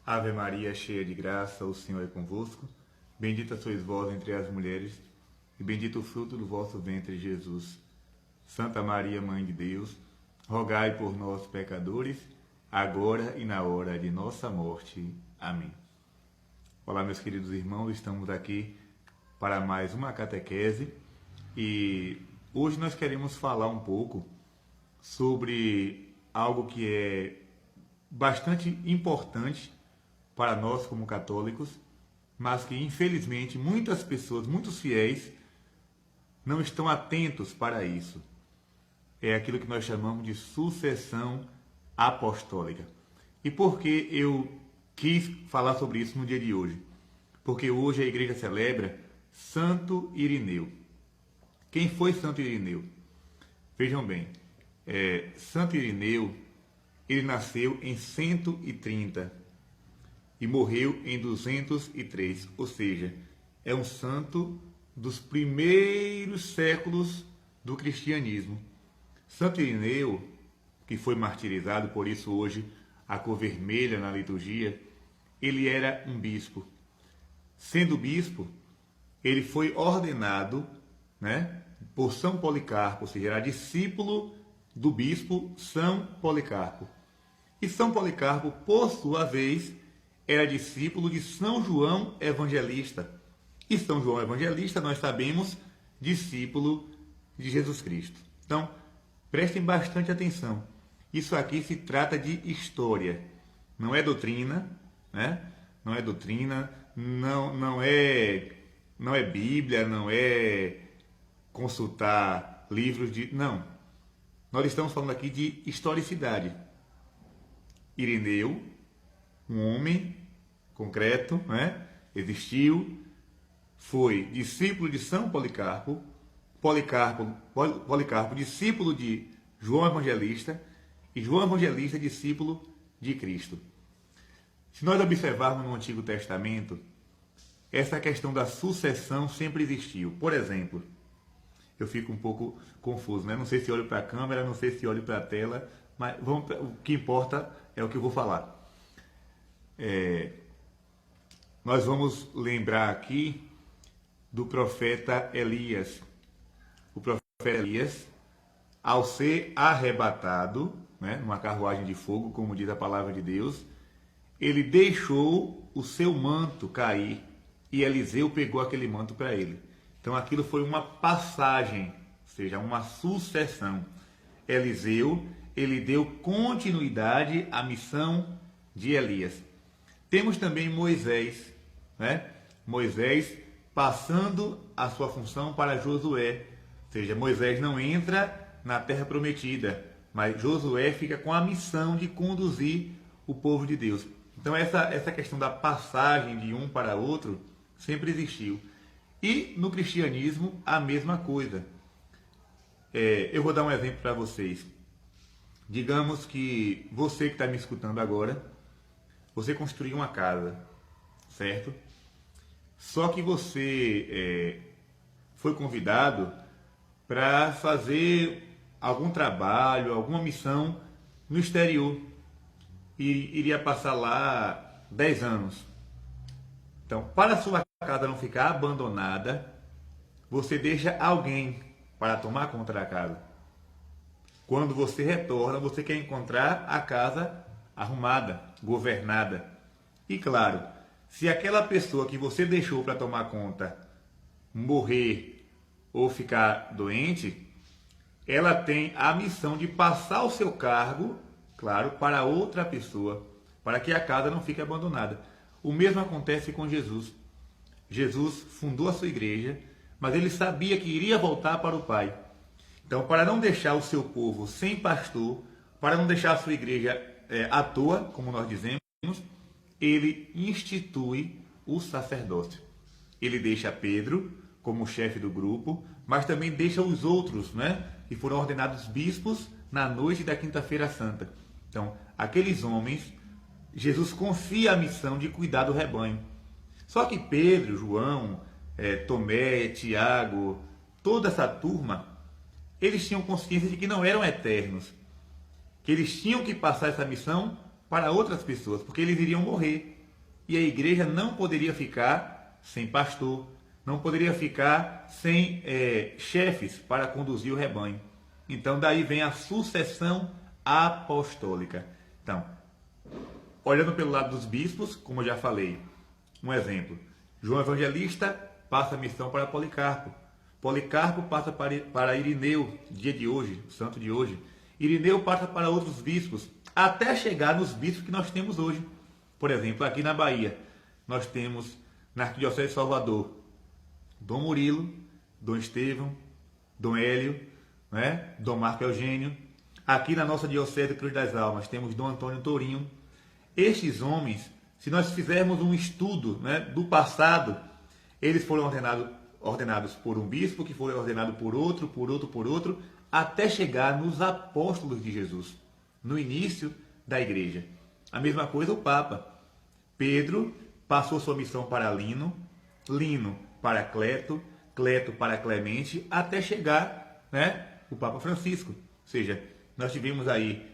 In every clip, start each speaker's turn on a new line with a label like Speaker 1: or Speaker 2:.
Speaker 1: Ave Maria, cheia de graça, o Senhor é convosco. Bendita sois vós entre as mulheres, e bendito o fruto do vosso ventre, Jesus. Santa Maria, Mãe de Deus, rogai por nós, pecadores, agora e na hora de nossa morte. Amém. Olá, meus queridos irmãos, estamos aqui para mais uma catequese e hoje nós queremos falar um pouco sobre algo que é bastante importante para nós como católicos, mas que infelizmente muitas pessoas, muitos fiéis, não estão atentos para isso. É aquilo que nós chamamos de sucessão apostólica. E por que eu quis falar sobre isso no dia de hoje? Porque hoje a igreja celebra Santo Irineu. Quem foi Santo Irineu? Vejam bem, Santo Irineu, ele nasceu em 130 e morreu em 203, ou seja, é um santo dos primeiros séculos do cristianismo. Santo Irineu, que foi martirizado, por isso hoje a cor vermelha na liturgia, ele era um bispo. Sendo bispo, ele foi ordenado, por São Policarpo, ou seja, era discípulo do bispo São Policarpo. E São Policarpo, por sua vez, era discípulo de São João Evangelista. E São João Evangelista, nós sabemos, discípulo de Jesus Cristo. Então, prestem bastante atenção. Isso aqui se trata de história. Não é doutrina, Não é doutrina, não é Bíblia, não é consultar livros de... Não. Nós estamos falando aqui de historicidade. Irineu, um homem concreto, existiu, foi discípulo de São Policarpo, Policarpo discípulo de João Evangelista, e João Evangelista discípulo de Cristo. Se nós observarmos no Antigo Testamento, essa questão da sucessão sempre existiu. Por exemplo, eu fico um pouco confuso, Não sei se olho para a câmera, não sei se olho para a tela, mas o que importa é o que eu vou falar. Nós vamos lembrar aqui do profeta Elias. O profeta Elias, ao ser arrebatado, numa carruagem de fogo, como diz a palavra de Deus, ele deixou o seu manto cair e Eliseu pegou aquele manto para ele. Então aquilo foi uma passagem, ou seja, uma sucessão. Eliseu, ele deu continuidade à missão de Elias. Temos também Moisés, Moisés passando a sua função para Josué. Ou seja, Moisés não entra na terra prometida, mas Josué fica com a missão de conduzir o povo de Deus. Então essa questão da passagem de um para outro sempre existiu. E no cristianismo a mesma coisa. Eu vou dar um exemplo para vocês. Digamos que você que está me escutando agora, você construiu uma casa, certo? Só que você foi convidado para fazer algum trabalho, alguma missão no exterior. E iria passar lá 10 anos. Então, para a sua casa não ficar abandonada, você deixa alguém para tomar conta da casa. Quando você retorna, você quer encontrar a casa arrumada, governada. E claro, se aquela pessoa que você deixou para tomar conta morrer ou ficar doente, ela tem a missão de passar o seu cargo, claro, para outra pessoa, para que a casa não fique abandonada. O mesmo acontece com Jesus. Jesus fundou a sua igreja, mas ele sabia que iria voltar para o Pai. Então, para não deixar o seu povo sem pastor, para não deixar a sua igreja à toa, como nós dizemos, ele institui o sacerdócio. Ele deixa Pedro como chefe do grupo, mas também deixa os outros, que foram ordenados bispos na noite da Quinta-feira Santa. Então, aqueles homens, Jesus confia a missão de cuidar do rebanho. Só que Pedro, João, Tomé, Tiago, toda essa turma, eles tinham consciência de que não eram eternos, que eles tinham que passar essa missão para outras pessoas, porque eles iriam morrer. E a igreja não poderia ficar sem pastor, não poderia ficar sem chefes para conduzir o rebanho. Então daí vem a sucessão apostólica. Então, olhando pelo lado dos bispos, como eu já falei, um exemplo, João Evangelista passa a missão para Policarpo. Policarpo passa para Irineu, dia de hoje, o santo de hoje. Irineu passa para outros bispos, até chegar nos bispos que nós temos hoje. Por exemplo, aqui na Bahia, nós temos na Arquidiocese de Salvador, Dom Murilo, Dom Estevão, Dom Hélio, né? Dom Marco Eugênio. Aqui na nossa Diocese de Cruz das Almas, temos Dom Antônio Tourinho. Estes homens, se nós fizermos um estudo, né, do passado, eles foram ordenados por um bispo, que foi ordenado por outro, até chegar nos apóstolos de Jesus, no início da igreja. A mesma coisa o Papa. Pedro passou sua missão para Lino, Lino para Cleto, Cleto para Clemente, até chegar, né, o Papa Francisco. Ou seja, nós tivemos aí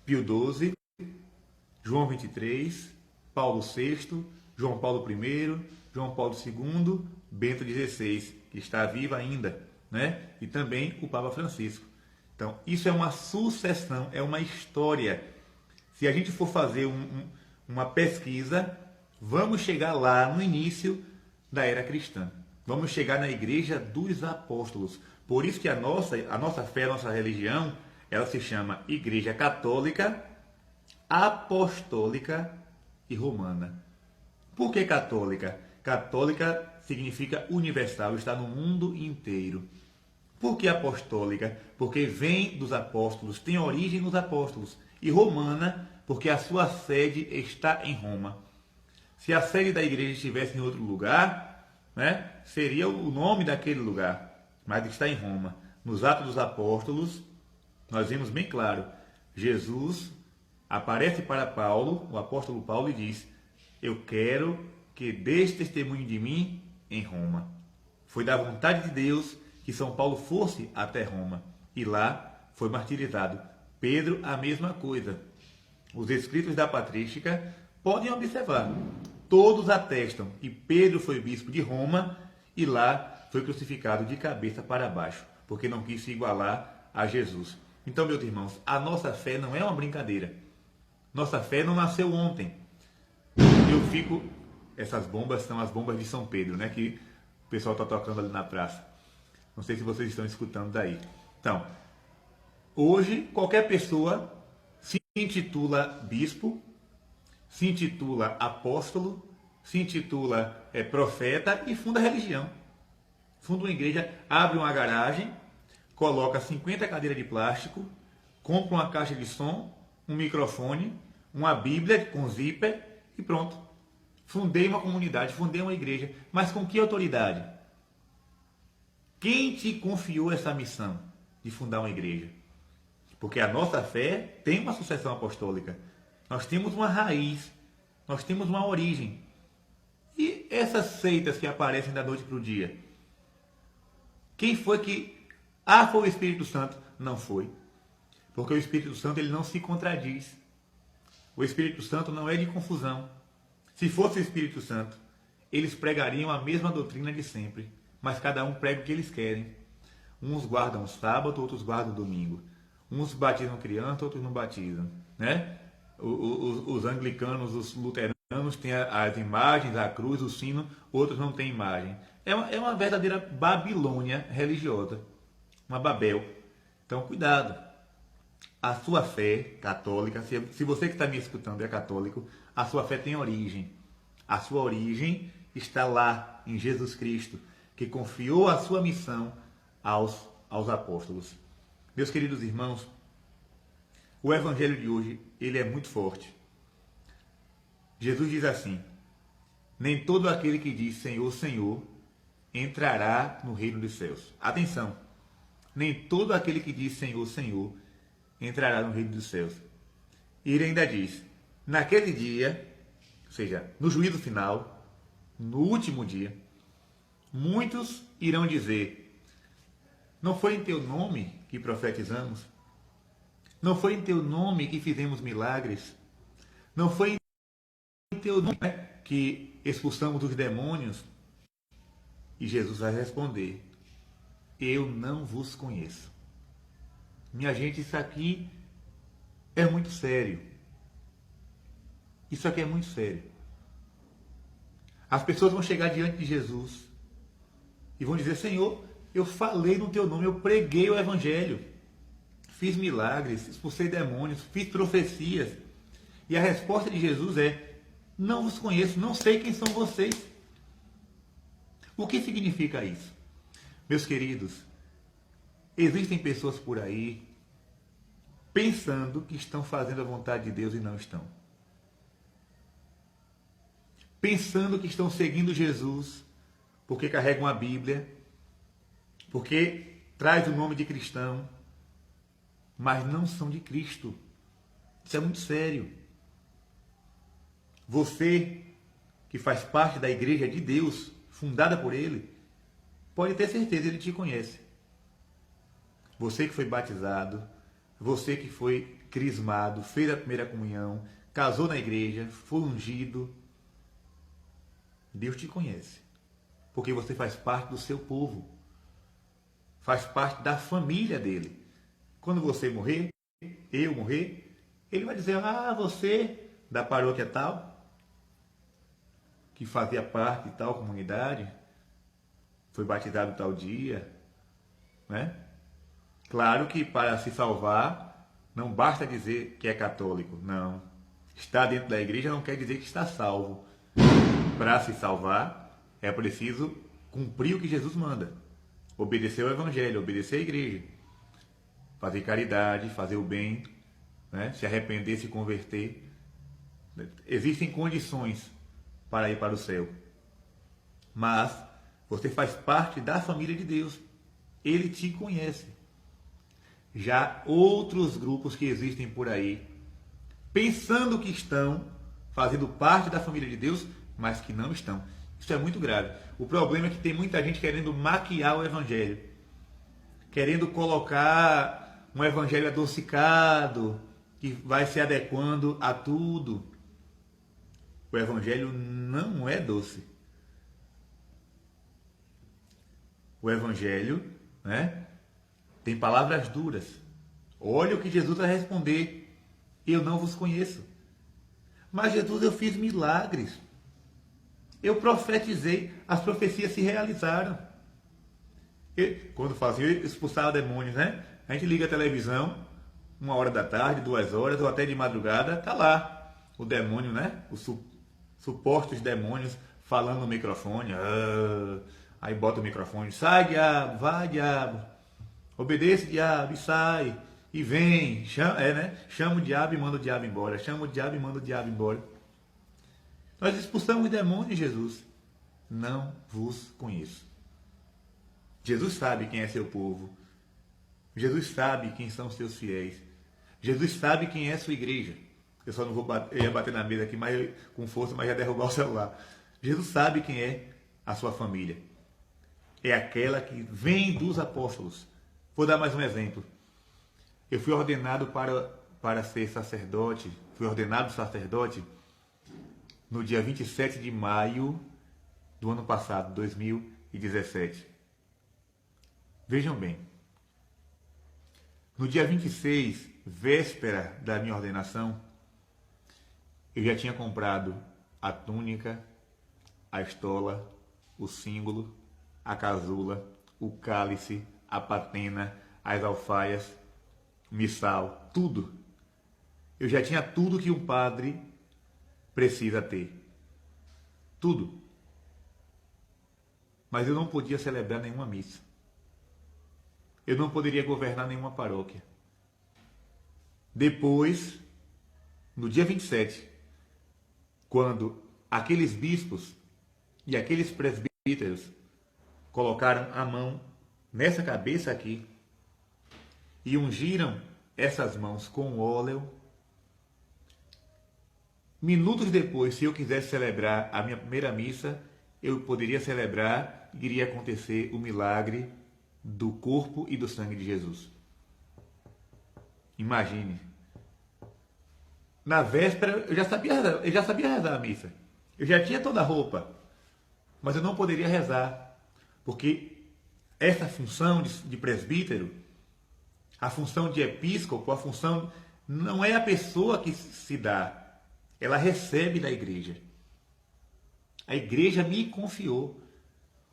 Speaker 1: Pio XII, João XXIII, Paulo VI, João Paulo I, João Paulo II, Bento XVI, que está vivo ainda, né? E também o Papa Francisco. Então, isso é uma sucessão, é uma história. Se a gente for fazer uma pesquisa, vamos chegar lá no início da era cristã. Vamos chegar na Igreja dos Apóstolos. Por isso que a nossa fé, a nossa religião, ela se chama Igreja Católica, Apostólica e Romana. Por que católica? Católica significa universal, está no mundo inteiro. Por que apostólica? Porque vem dos apóstolos, tem origem nos apóstolos. E romana, porque a sua sede está em Roma. Se a sede da igreja estivesse em outro lugar, né, seria o nome daquele lugar, mas está em Roma. Nos Atos dos Apóstolos, nós vemos bem claro, Jesus aparece para Paulo, o apóstolo Paulo, e diz: eu quero que dês testemunho de mim em Roma. Foi da vontade de Deus que São Paulo fosse até Roma, e lá foi martirizado. Pedro, a mesma coisa. Os escritos da patrística podem observar, todos atestam que Pedro foi bispo de Roma e lá foi crucificado de cabeça para baixo, porque não quis se igualar a Jesus. Então, meus irmãos, a nossa fé não é uma brincadeira. Nossa fé não nasceu ontem. Essas bombas são as bombas de São Pedro, né? Que o pessoal está tocando ali na praça. Não sei se vocês estão escutando daí. Então, hoje, qualquer pessoa se intitula bispo, se intitula apóstolo, se intitula profeta e funda religião. Funda uma igreja, abre uma garagem, coloca 50 cadeiras de plástico, compra uma caixa de som, um microfone, uma Bíblia com zíper e pronto. Fundei uma comunidade, fundei uma igreja. Mas com que autoridade? Quem te confiou essa missão de fundar uma igreja? Porque a nossa fé tem uma sucessão apostólica. Nós temos uma raiz, nós temos uma origem. E essas seitas que aparecem da noite para o dia? Quem foi que... foi o Espírito Santo? Não foi. Porque o Espírito Santo ele não se contradiz. O Espírito Santo não é de confusão. Se fosse o Espírito Santo, eles pregariam a mesma doutrina de sempre, mas cada um prega o que eles querem. Uns guardam o sábado, outros guardam o domingo. Uns batizam criança, outros não batizam, né? Os anglicanos, os luteranos têm as imagens, a cruz, o sino, outros não têm imagem. É uma verdadeira Babilônia religiosa, uma Babel. Então, cuidado. A sua fé católica, se você que está me escutando é católico, a sua fé tem origem. A sua origem está lá, em Jesus Cristo, que confiou a sua missão aos apóstolos. Meus queridos irmãos, o evangelho de hoje, ele é muito forte. Jesus diz assim: nem todo aquele que diz Senhor, Senhor, entrará no reino dos céus. Atenção! Nem todo aquele que diz Senhor, Senhor, entrará no reino dos céus. E ele ainda diz, naquele dia, ou seja, no juízo final, no último dia, muitos irão dizer: não foi em teu nome que profetizamos? Não foi em teu nome que fizemos milagres? Não foi em teu nome, né, que expulsamos os demônios. E Jesus vai responder: eu não vos conheço. Minha gente, isso aqui é muito sério. Isso aqui é muito sério. As pessoas vão chegar diante de Jesus e vão dizer: Senhor, eu falei no teu nome, eu preguei o evangelho, fiz milagres, expulsei demônios, fiz profecias. E a resposta de Jesus é: não vos conheço, não sei quem são vocês. O que significa isso? Meus queridos, existem pessoas por aí pensando que estão fazendo a vontade de Deus e não estão. Pensando que estão seguindo Jesus porque carregam a Bíblia, porque traz o nome de cristão, mas não são de Cristo. Isso é muito sério. Você que faz parte da igreja de Deus, fundada por Ele, pode ter certeza, Ele te conhece. Você que foi batizado, você que foi crismado, fez a primeira comunhão, casou na igreja, foi ungido, Deus te conhece. Porque você faz parte do seu povo. Faz parte da família dele. Quando você morrer, eu morrer, ele vai dizer: ah, você da paróquia tal, que fazia parte de tal comunidade, foi batizado tal dia, né? Claro que para se salvar, não basta dizer que é católico, não. Estar dentro da igreja não quer dizer que está salvo. Para se salvar, é preciso cumprir o que Jesus manda. Obedecer ao evangelho, obedecer à igreja. Fazer caridade, fazer o bem, né? Se arrepender, se converter. Existem condições para ir para o céu. Mas você faz parte da família de Deus. Ele te conhece. Já outros grupos que existem por aí, pensando que estão fazendo parte da família de Deus, mas que não estão. Isso é muito grave. O problema é que tem muita gente querendo maquiar o evangelho, querendo colocar um evangelho adocicado, que vai se adequando a tudo. O evangelho não é doce. O evangelho, né, tem palavras duras. Olha o que Jesus vai responder: eu não vos conheço. Mas Jesus, eu fiz milagres. Eu profetizei, as profecias se realizaram. Quando fazia, eu expulsava demônios, né? A gente liga a televisão, 1h da tarde, 2h, ou até de madrugada, tá lá o demônio, né? Os supostos demônios falando no microfone. Aí bota o microfone: sai, diabo, vai, diabo. Obedeça, diabo, e sai. E vem, chama o diabo e manda o diabo embora. Chama o diabo e manda o diabo embora. Nós expulsamos os demônios, Jesus. Não vos conheço. Jesus sabe quem é seu povo. Jesus sabe quem são os seus fiéis. Jesus sabe quem é sua igreja. Eu só não vou bater, eu ia bater na mesa aqui com força, mas ia derrubar o celular. Jesus sabe quem é a sua família. É aquela que vem dos apóstolos. Vou dar mais um exemplo. Eu fui ordenado para ser sacerdote. Fui ordenado sacerdote no dia 27 de maio do ano passado, 2017. Vejam bem. No dia 26, véspera da minha ordenação, eu já tinha comprado a túnica, a estola, o símbolo, a casula, o cálice, a patena, as alfaias, o missal, tudo. Eu já tinha tudo que um padre precisa ter. Tudo. Mas eu não podia celebrar nenhuma missa. Eu não poderia governar nenhuma paróquia. Depois, no dia 27, quando aqueles bispos e aqueles presbíteros colocaram a mão nessa cabeça aqui e ungiram essas mãos com óleo, minutos depois, se eu quisesse celebrar a minha primeira missa, eu poderia celebrar e iria acontecer o milagre do corpo e do sangue de Jesus. Imagine. na véspera, eu já sabia rezar a missa. Eu já tinha toda a roupa, mas eu não poderia rezar, porque essa função de presbítero, a função de episcopo, a função não é a pessoa que se dá, ela recebe da igreja. A igreja me confiou.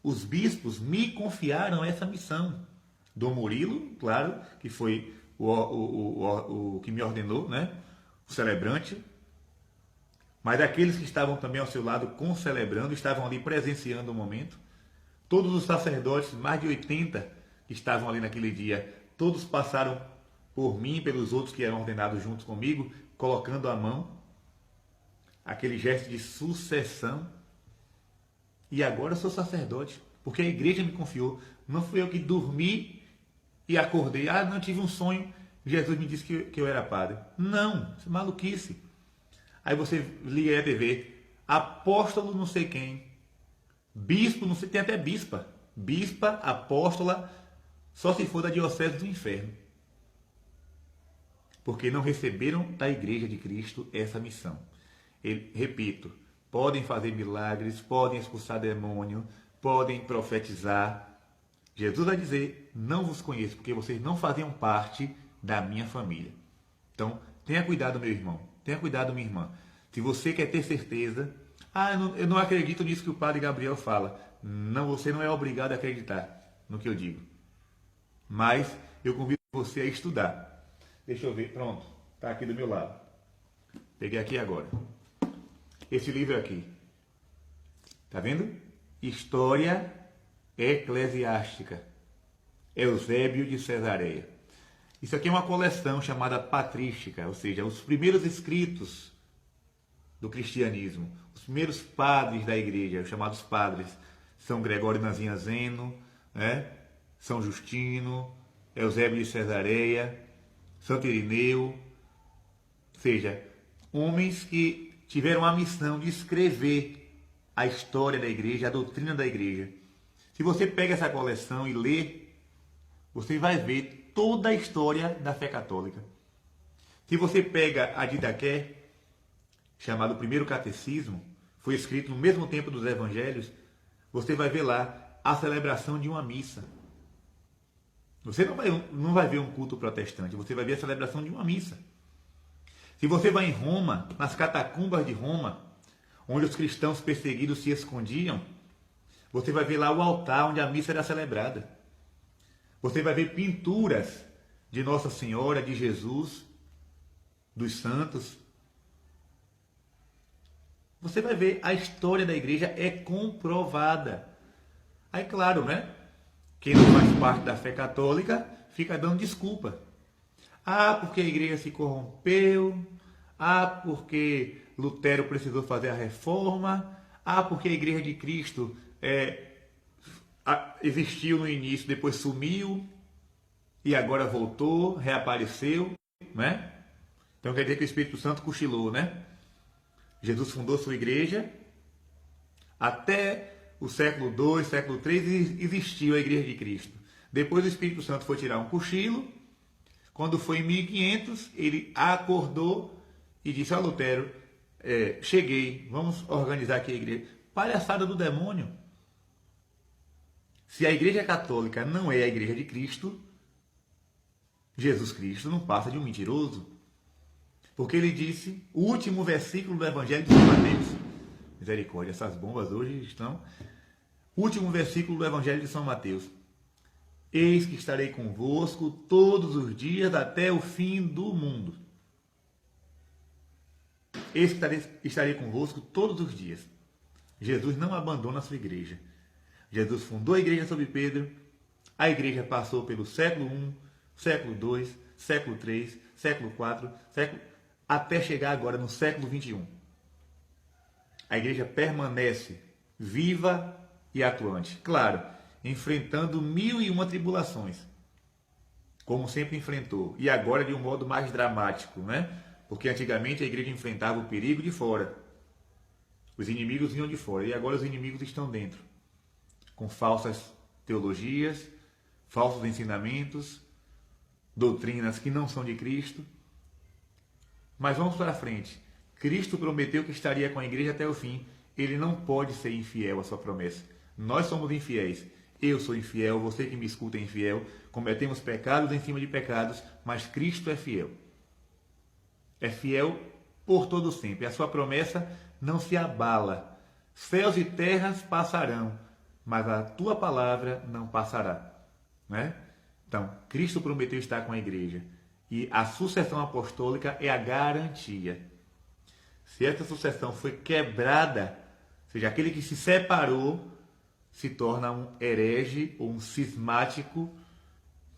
Speaker 1: Os bispos me confiaram essa missão. Dom Murilo, claro, que foi o que me ordenou, né? O celebrante. Mas aqueles que estavam também ao seu lado concelebrando, estavam ali presenciando o momento. Todos os sacerdotes, mais de 80 que estavam ali naquele dia, todos passaram por mim e pelos outros que eram ordenados junto comigo, colocando a mão. Aquele gesto de sucessão. E agora eu sou sacerdote, porque a igreja me confiou. Não fui eu que dormi e acordei. Ah, não, tive um sonho. Jesus me disse que eu era padre. Não, isso é maluquice. Aí você liga aí a TV. Apóstolo não sei quem. Bispo, não sei, tem até bispa. Bispa, apóstola, só se for da diocese do inferno. Porque não receberam da igreja de Cristo essa missão. Repito, podem fazer milagres, podem expulsar demônio, podem profetizar. Jesus vai dizer, não vos conheço, porque vocês não faziam parte da minha família. Então, tenha cuidado, meu irmão, tenha cuidado, minha irmã. Se você quer ter certeza, eu não acredito nisso que o padre Gabriel fala. Não, você não é obrigado a acreditar no que eu digo. Mas eu convido você a estudar. Deixa eu ver, pronto, está aqui do meu lado. Peguei aqui agora. Esse livro aqui, tá vendo? História Eclesiástica, Eusébio de Cesareia. Isso aqui é uma coleção chamada patrística, ou seja, os primeiros escritos do cristianismo, os primeiros padres da igreja, os chamados padres, São Gregório Nazianzeno, né? São Justino, Eusébio de Cesareia, Santo Irineu, ou seja, homens que tiveram a missão de escrever a história da igreja, a doutrina da igreja. Se você pega essa coleção e lê, você vai ver toda a história da fé católica. Se você pega a Didaqué, chamado Primeiro Catecismo, foi escrito no mesmo tempo dos Evangelhos, você vai ver lá a celebração de uma missa. Você não vai ver um culto protestante, você vai ver a celebração de uma missa. Se você vai em Roma, nas catacumbas de Roma, onde os cristãos perseguidos se escondiam, você vai ver lá o altar onde a missa era celebrada. Você vai ver pinturas de Nossa Senhora, de Jesus, dos santos. Você vai ver, a história da igreja é comprovada. Aí, claro, né? Quem não faz parte da fé católica fica dando desculpa. Porque a igreja se corrompeu. Porque Lutero precisou fazer a reforma. Porque a igreja de Cristo existiu no início, depois sumiu e agora voltou, reapareceu, né? Então quer dizer que o Espírito Santo cochilou, né? Jesus fundou sua igreja, até o século II, século III existiu a igreja de Cristo. Depois o Espírito Santo foi tirar um cochilo. Quando foi em 1500, ele acordou e disse: Lutero, cheguei, vamos organizar aqui a igreja. Palhaçada do demônio. Se a igreja católica não é a igreja de Cristo, Jesus Cristo não passa de um mentiroso. Porque ele disse, o último versículo do Evangelho de São Mateus. Misericórdia, essas bombas hoje estão. Último versículo do Evangelho de São Mateus. Eis que estarei convosco todos os dias até o fim do mundo. Eis que estarei convosco todos os dias. Jesus não abandona a sua igreja. Jesus fundou a igreja sob Pedro. A igreja passou pelo século I, século II, século III, século IV, até chegar agora no século XXI. A igreja permanece viva e atuante. Claro, enfrentando 1001 tribulações, como sempre enfrentou. E agora de um modo mais dramático, né? Porque antigamente a igreja enfrentava o perigo de fora. Os inimigos vinham de fora. E agora os inimigos estão dentro. Com falsas teologias, falsos ensinamentos, doutrinas que não são de Cristo. Mas vamos para frente. Cristo prometeu que estaria com a igreja até o fim. Ele não pode ser infiel à sua promessa. Nós somos infiéis. Eu sou infiel, você que me escuta é infiel. Cometemos pecados em cima de pecados, mas Cristo é fiel. É fiel por todo sempre. A sua promessa não se abala. Céus e terras passarão, mas a tua palavra não passará. Né? Então, Cristo prometeu estar com a igreja. E a sucessão apostólica é a garantia. Se essa sucessão foi quebrada, ou seja, aquele que se separou se torna um herege ou um cismático,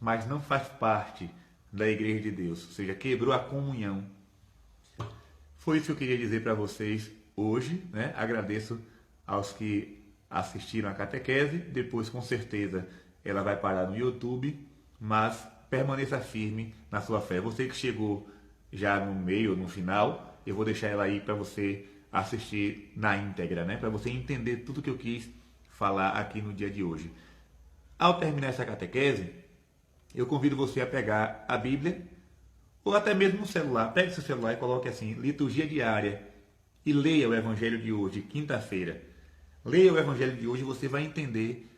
Speaker 1: mas não faz parte da igreja de Deus. Ou seja, quebrou a comunhão. Foi isso que eu queria dizer para vocês hoje. Né? Agradeço aos que assistiram a catequese. Depois, com certeza, ela vai parar no YouTube, mas permaneça firme na sua fé. Você que chegou já no meio, no final, eu vou deixar ela aí para você assistir na íntegra, né? Para você entender tudo que eu quis falar aqui no dia de hoje. Ao terminar essa catequese, eu convido você a pegar a Bíblia ou até mesmo o celular. Pegue seu celular e coloque assim, liturgia diária, e leia o Evangelho de hoje, quinta-feira. Leia o Evangelho de hoje e você vai entender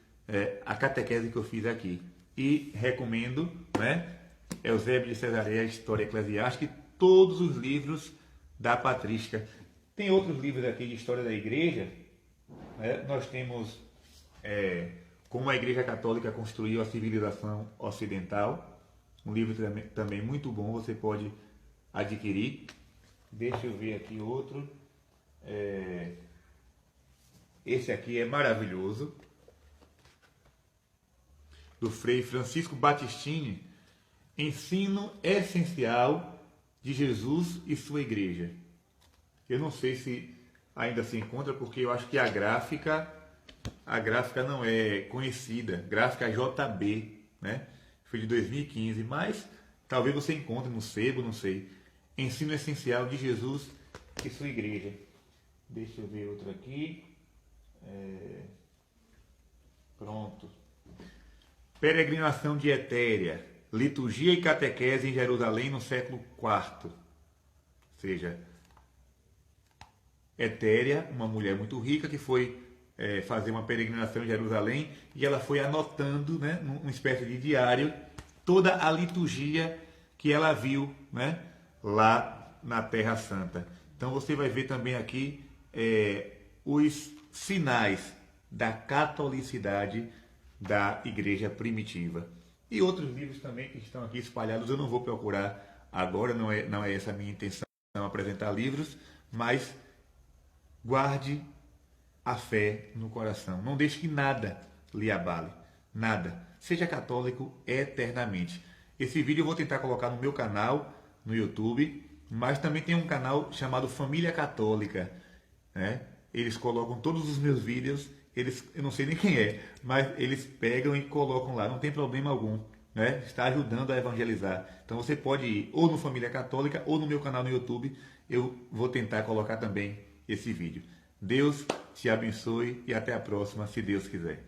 Speaker 1: a catequese que eu fiz aqui. E recomendo, né, Eusébio de Cesareia, História Eclesiástica, e todos os livros da Patrística. Tem outros livros aqui de História da Igreja. Né? Nós temos Como a Igreja Católica Construiu a Civilização Ocidental. Um livro também muito bom, você pode adquirir. Deixa eu ver aqui outro. Esse aqui é maravilhoso. Do Frei Francisco Battistini, Ensino Essencial de Jesus e Sua Igreja. Eu não sei se ainda se encontra, porque eu acho que a gráfica não é conhecida, gráfica JB, né? Foi de 2015, mas talvez você encontre no sebo, não sei. Ensino Essencial de Jesus e Sua Igreja. Deixa eu ver outro aqui. Pronto. Peregrinação de Etéria, Liturgia e Catequese em Jerusalém no século IV. Ou seja, Etéria, uma mulher muito rica que foi fazer uma peregrinação em Jerusalém e ela foi anotando, né, numa espécie de diário, toda a liturgia que ela viu, né, lá na Terra Santa. Então você vai ver também aqui os sinais da catolicidade da igreja primitiva. E outros livros também que estão aqui espalhados, eu não vou procurar agora, não é essa a minha intenção apresentar livros, mas guarde a fé no coração. Não deixe que nada lhe abale. Nada. Seja católico eternamente. Esse vídeo eu vou tentar colocar no meu canal, no YouTube, mas também tem um canal chamado Família Católica. Né? Eles colocam todos os meus vídeos. Eu não sei nem quem é, mas eles pegam e colocam lá, não tem problema algum, né? Está ajudando a evangelizar. Então você pode ir ou no Família Católica ou no meu canal no YouTube, eu vou tentar colocar também esse vídeo. Deus te abençoe e até a próxima, se Deus quiser.